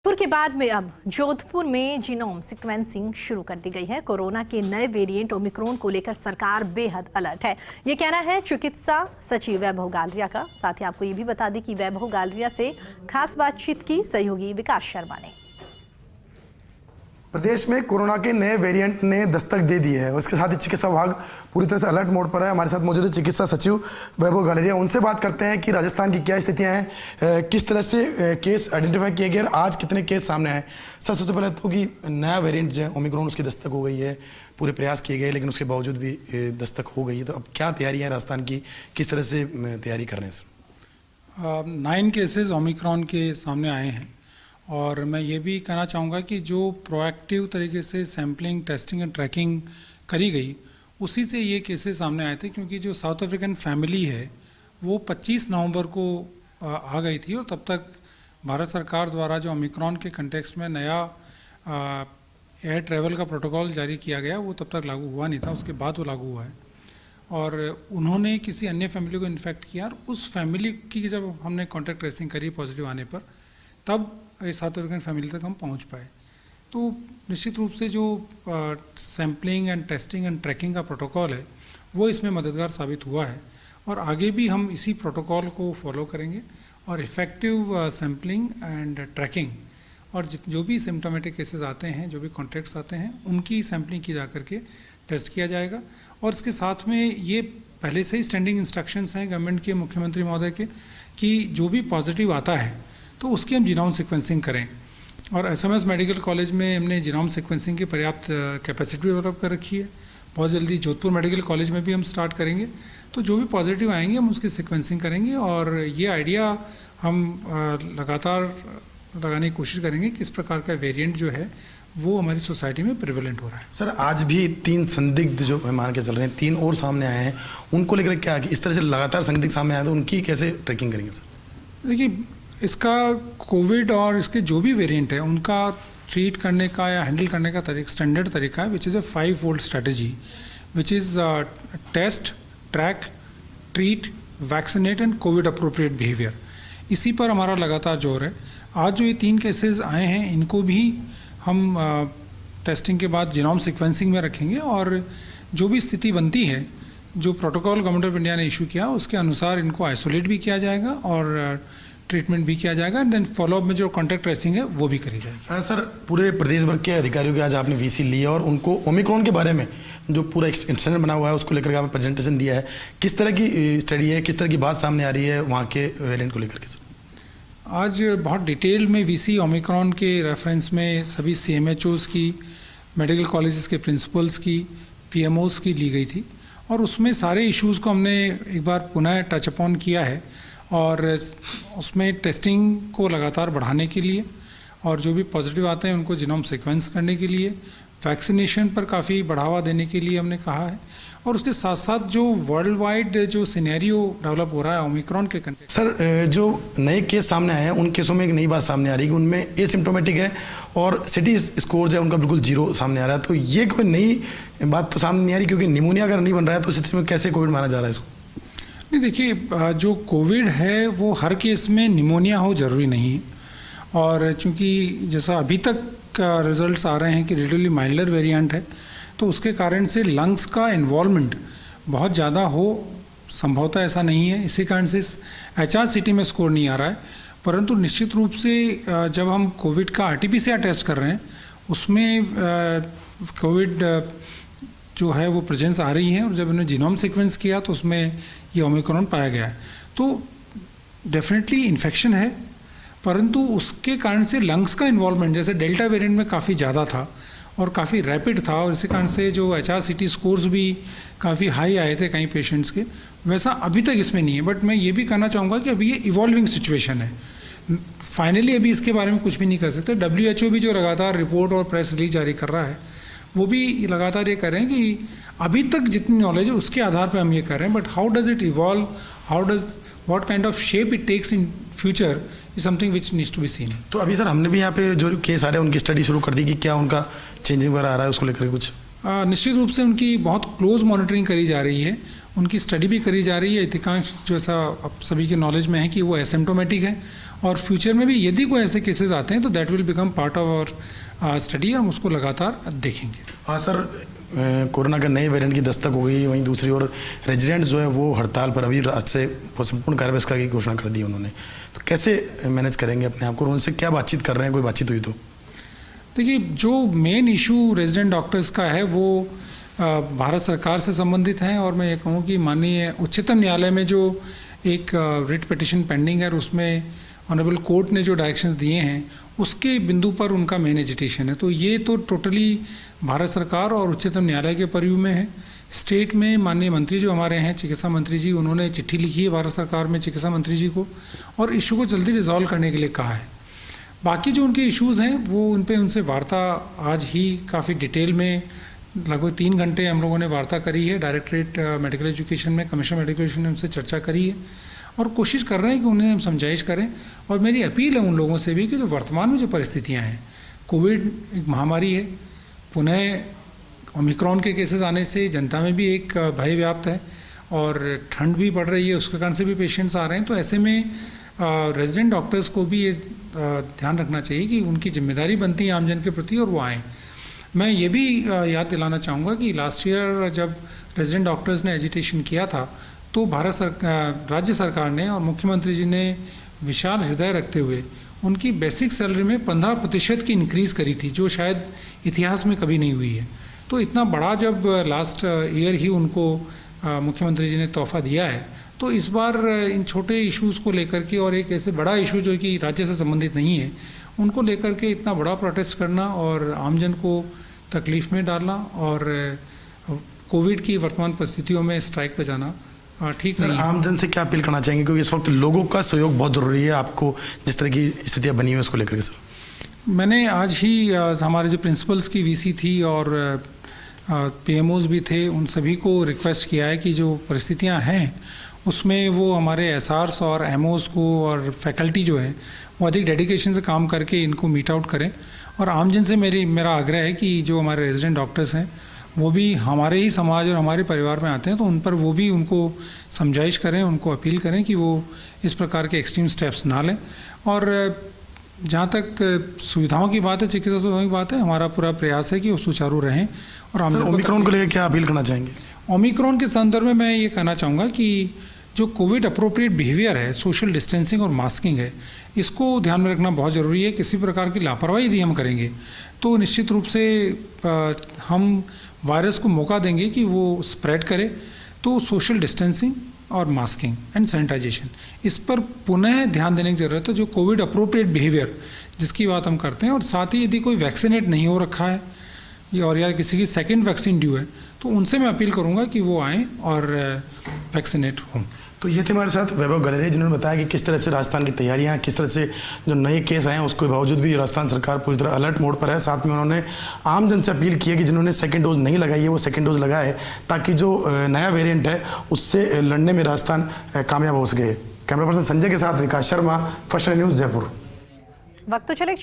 जयपुर के बाद में अब जोधपुर में जीनोम सीक्वेंसिंग शुरू कर दी गई है। कोरोना के नए वेरिएंट ओमिक्रॉन को लेकर सरकार बेहद अलर्ट है, ये कहना है चिकित्सा सचिव वैभव गालरिया का। साथ ही आपको ये भी बता दें कि वैभव गालरिया से खास बातचीत की सहयोगी विकास शर्मा ने। प्रदेश में कोरोना के नए वेरिएंट ने दस्तक दे दी है और इसके साथ ही चिकित्सा विभाग पूरी तरह से अलर्ट मोड पर है। हमारे साथ मौजूद है चिकित्सा सचिव वैभव गालरिया। उनसे बात करते हैं कि राजस्थान की क्या स्थितियां हैं, किस तरह से केस आइडेंटिफाई किए गए, आज कितने केस सामने आए। सबसे पहले तो कि नया वेरिएंट जो है ओमिक्रॉन, उसकी दस्तक हो गई है, पूरे प्रयास किए गए लेकिन उसके बावजूद भी दस्तक हो गई है। तो अब क्या तैयारी है राजस्थान की, किस तरह से तैयारी कर रहे हैं सर? 9 केसेज ओमिक्रॉन के सामने आए हैं और मैं ये भी कहना चाहूँगा कि जो प्रोएक्टिव तरीके से सैम्पलिंग, टेस्टिंग एंड ट्रैकिंग करी गई उसी से ये केसेस सामने आए थे, क्योंकि जो साउथ अफ्रीकन फैमिली है वो 25 नवंबर को आ गई थी और तब तक भारत सरकार द्वारा जो ओमिक्रॉन के कंटेक्स्ट में नया एयर ट्रैवल का प्रोटोकॉल जारी किया गया वो तब तक लागू हुआ नहीं था, उसके बाद वो लागू हुआ है। और उन्होंने किसी अन्य फैमिली को इन्फेक्ट किया और उस फैमिली की जब हमने कॉन्टैक्ट ट्रेसिंग करी पॉजिटिव आने पर, तब साउथ अफ्रीकन फैमिली तक हम पहुंच पाए। तो निश्चित रूप से जो sampling and testing and tracking का प्रोटोकॉल है वो इसमें मददगार साबित हुआ है और आगे भी हम इसी प्रोटोकॉल को फॉलो करेंगे और इफ़ेक्टिव सैम्पलिंग एंड ट्रैकिंग और जो भी सिम्टोमेटिक केसेस आते हैं, जो भी कॉन्टैक्ट्स आते हैं, उनकी सैम्पलिंग की जा करके टेस्ट किया जाएगा। और इसके साथ में ये पहले से ही स्टैंडिंग इंस्ट्रक्शंस हैं गवर्नमेंट के, मुख्यमंत्री महोदय के, कि जो भी पॉजिटिव आता है तो उसकी हम जीनोम सीक्वेंसिंग करें। और एसएमएस मेडिकल कॉलेज में हमने जीनोम सीक्वेंसिंग की पर्याप्त कैपेसिटी डेवलप कर रखी है। बहुत जल्दी जोधपुर मेडिकल कॉलेज में भी हम स्टार्ट करेंगे। तो जो भी पॉजिटिव आएंगे हम उसकी सीक्वेंसिंग करेंगे और ये आइडिया हम लगातार लगाने की कोशिश करेंगे कि इस प्रकार का वेरिएंट जो है वो हमारी सोसाइटी में प्रिवेलेंट हो रहा है। सर, आज भी 3 संदिग्ध जो मान के चल रहे हैं, 3 और सामने आए हैं, उनको लेकर क्या कि इस तरह से लगातार संदिग्ध सामने आए तो उनकी कैसे ट्रैकिंग करेंगे सर? देखिए, इसका कोविड और इसके जो भी वेरिएंट है उनका ट्रीट करने का या हैंडल करने का स्टैंडर्ड तरीका है, which is a 5-fold strategy, which is test, track, treat, vaccinate and COVID appropriate behaviour. इसी पर हमारा लगातार जोर है। आज जो ये 3 केसेस आए हैं इनको भी हम टेस्टिंग के बाद जीनोम सीक्वेंसिंग में रखेंगे और जो भी स्थिति बनती है, जो प्रोटोकॉल गवर्नमेंट ऑफ इंडिया ने इशू किया उसके अनुसार इनको आइसोलेट भी किया जाएगा और ट्रीटमेंट भी किया जाएगा एंड देन फॉलोअप में जो कॉन्टैक्ट ट्रेसिंग है वो भी करी जाएगी। सर, पूरे प्रदेश भर के अधिकारियों के आज आपने वीसी ली और उनको ओमिक्रॉन के बारे में जो पूरा इंस्ट्रक्शन बना हुआ है उसको लेकर आपने प्रेजेंटेशन दिया है। किस तरह की स्टडी है, किस तरह की बात सामने आ रही है वहाँ के वेरिएंट को लेकर के? सर, आज बहुत डिटेल में वीसी ओमिक्रॉन के रेफरेंस में सभी CMHOs की, मेडिकल कॉलेजेस के प्रिंसिपल्स की, PMOs की ली गई थी और उसमें सारे इश्यूज़ को हमने एक बार पुनः टच अपॉन किया है और उसमें टेस्टिंग को लगातार बढ़ाने के लिए और जो भी पॉजिटिव आते हैं उनको जीनोम सीक्वेंस करने के लिए, वैक्सीनेशन पर काफ़ी बढ़ावा देने के लिए हमने कहा है और उसके साथ साथ जो वर्ल्ड वाइड जो सिनेरियो डेवलप हो रहा है ओमिक्रॉन के कंटेक्स्ट। सर, जो नए केस सामने आए हैं उन केसों में एक नई बात सामने आ रही है कि उनमें एसिम्प्टोमेटिक है और सिटी स्कोर है उनका बिल्कुल 0 सामने आ रहा है। तो ये कोई नई बात तो सामने नहीं आ रही, क्योंकि निमोनिया अगर नहीं बन रहा है तो स्थिति में कैसे कोविड माना जा रहा है इसको? नहीं, देखिए, जो कोविड है वो हर केस में निमोनिया हो ज़रूरी नहीं है और चूंकि जैसा अभी तक रिजल्ट्स आ रहे हैं कि रिलेटिवली माइल्डर वेरिएंट है तो उसके कारण से लंग्स का इन्वॉल्वमेंट बहुत ज़्यादा हो, संभवतः ऐसा नहीं है। इसी कारण से HRCT में स्कोर नहीं आ रहा है, परंतु निश्चित रूप से जब हम कोविड का RT-PCR टेस्ट कर रहे हैं उसमें कोविड जो है वो प्रेजेंस आ रही है और जब उन्होंने जीनोम सीक्वेंस किया तो उसमें ये ओमिक्रॉन पाया गया है। तो डेफिनेटली इन्फेक्शन है, परंतु उसके कारण से लंग्स का इन्वॉल्वमेंट जैसे डेल्टा वेरिएंट में काफ़ी ज़्यादा था और काफ़ी रैपिड था और इसी कारण से जो HRCT स्कोर्स भी काफ़ी हाई आए थे कई पेशेंट्स के, वैसा अभी तक इसमें नहीं है। बट मैं ये भी कहना चाहूँगा कि अभी ये इवॉल्विंग सिचुएशन है, फाइनली अभी इसके बारे में कुछ भी नहीं कर सकते। WHO भी जो लगातार रिपोर्ट और प्रेस रिलीज जारी कर रहा है वो भी लगातार ये कर रहे हैं कि अभी तक जितनी नॉलेज है उसके आधार पर हम ये कर रहे हैं, but how does it evolve, how does what kind of shape it takes in future is something which needs to be seen. तो अभी सर हमने भी यहाँ पे जो केस आ रहे हैं उनकी स्टडी शुरू कर दी कि क्या उनका चेंजिंग वगैरह आ रहा है, उसको लेकर कुछ? निश्चित रूप से उनकी बहुत क्लोज मॉनिटरिंग करी जा रही है, उनकी स्टडी भी करी जा रही है। अधिकांश जो ऐसा अब सभी के नॉलेज में है कि वो एसिम्प्टोमेटिक है, और फ्यूचर में भी यदि कोई ऐसे केसेस आते हैं तो that will become part of our study, हम उसको लगातार देखेंगे। हाँ सर, कोरोना का नए वेरिएंट की दस्तक हो गई, वहीं दूसरी ओर रेजिडेंट्स जो है वो हड़ताल पर, अभी रात से संपूर्ण कार्य बहिष्कार की घोषणा कर दी उन्होंने, तो कैसे मैनेज करेंगे अपने आप को? उनसे क्या बातचीत कर रहे हैं, कोई बातचीत हुई तो? देखिए, जो मेन इशू रेजिडेंट डॉक्टर्स का है वो भारत सरकार से संबंधित है, और मैं ये कहूँ कि माननीय उच्चतम न्यायालय में जो एक रिट पिटिशन पेंडिंग है, उसमें ऑनरेबल कोर्ट ने जो डायरेक्शंस दिए हैं उसके बिंदु पर उनका मेन एजिटेशन है। तो ये तो टोटली भारत सरकार और उच्चतम न्यायालय के पर्यू में है। स्टेट में माननीय मंत्री जो हमारे हैं, चिकित्सा मंत्री जी, उन्होंने चिट्ठी लिखी है भारत सरकार में चिकित्सा मंत्री जी को, और इशू को जल्दी रिजॉल्व करने के लिए कहा है। बाकी जो उनके इश्यूज़ हैं वो उन पे उनसे वार्ता आज ही काफ़ी डिटेल में लगभग 3 घंटे हम लोगों ने वार्ता करी है। डायरेक्टरेट मेडिकल एजुकेशन में, कमिश्नर मेडिकल एजुकेशन ने उनसे चर्चा करी है, और कोशिश कर रहे हैं कि उन्हें हम समझाइश करें। और मेरी अपील है उन लोगों से भी कि जो वर्तमान में जो परिस्थितियां हैं, कोविड एक महामारी है, पुनः ओमिक्रॉन के केसेस आने से जनता में भी एक भय व्याप्त है, और ठंड भी पड़ रही है, उसके कारण से भी पेशेंट्स आ रहे हैं। तो ऐसे में रेजिडेंट डॉक्टर्स को भी ये ध्यान रखना चाहिए कि उनकी जिम्मेदारी बनती है आमजन के प्रति, और वो आएँ। मैं ये भी याद दिलाना चाहूँगा कि लास्ट ईयर जब रेजिडेंट डॉक्टर्स ने एजिटेशन किया था, तो राज्य सरकार ने और मुख्यमंत्री जी ने विशाल हृदय रखते हुए उनकी बेसिक सैलरी में 15% की इंक्रीज़ करी थी, जो शायद इतिहास में कभी नहीं हुई है। तो इतना बड़ा जब लास्ट ईयर ही उनको मुख्यमंत्री जी ने तोहफा दिया है, तो इस बार इन छोटे इश्यूज़ को लेकर के, और एक ऐसे बड़ा इशू जो कि राज्य से संबंधित नहीं है, उनको लेकर के इतना बड़ा प्रोटेस्ट करना और आमजन को तकलीफ़ में डालना और कोविड की वर्तमान परिस्थितियों में स्ट्राइक पे जाना ठीक नहीं है। आमजन से क्या अपील करना चाहेंगे, क्योंकि इस वक्त लोगों का सहयोग बहुत ज़रूरी है, आपको जिस तरह की स्थितियाँ बनी हुई है उसको लेकर के? सर, मैंने आज ही हमारे जो प्रिंसिपल्स की वीसी थी और पीएमओज भी थे, उन सभी को रिक्वेस्ट किया है कि जो परिस्थितियाँ हैं उसमें वो हमारे एसआरस और एमओज को और फैकल्टी जो है वो अधिक डेडिकेशन से काम करके इनको मीट आउट करें। और आमजन से मेरा आग्रह है कि जो हमारे रेजिडेंट डॉक्टर्स हैं वो भी हमारे ही समाज और हमारे परिवार में आते हैं, तो उन पर वो भी उनको समझाइश करें, उनको अपील करें कि वो इस प्रकार के एक्सट्रीम स्टेप्स ना लें। और जहाँ तक सुविधाओं की बात है, चिकित्सा सुविधाओं की बात है, हमारा पूरा प्रयास है कि वो सुचारू रहें। और ओमिक्रॉन को लेकर क्या अपील करना चाहेंगे? ओमिक्रॉन के संदर्भ में मैं ये कहना चाहूँगा कि जो कोविड अप्रोप्रिएट बिहेवियर है, सोशल डिस्टेंसिंग और मास्किंग है, इसको ध्यान में रखना बहुत ज़रूरी है। किसी प्रकार की लापरवाही यदि हम करेंगे तो निश्चित रूप से हम वायरस को मौका देंगे कि वो स्प्रेड करे। तो सोशल डिस्टेंसिंग और मास्किंग एंड सैनिटाइजेशन, इस पर पुनः ध्यान देने की ज़रूरत है, जो कोविड अप्रोप्रिएट बिहेवियर जिसकी बात हम करते हैं। और साथ ही यदि कोई वैक्सीनेट नहीं हो रखा है और या किसी की सेकेंड वैक्सीन ड्यू है, तो उनसे मैं अपील करूंगा कि वो आएँ और वैक्सीनेट हों। तो ये थे हमारे साथ वैभव गलेरिया, जिन्होंने बताया कि किस तरह से राजस्थान की तैयारियां, किस तरह से जो नए केस आए हैं उसके बावजूद भी राजस्थान सरकार पूरी तरह अलर्ट मोड पर है। साथ में उन्होंने आमजन से अपील की है कि जिन्होंने सेकंड डोज नहीं लगाई है वो सेकंड डोज लगाए, ताकि जो नया वेरिएंट है उससे लड़ने में राजस्थान कामयाब हो सके। कैमरा पर्सन संजय के साथ विकास शर्मा, फर्स्ट न्यूज़ जयपुर। वक्त तो चले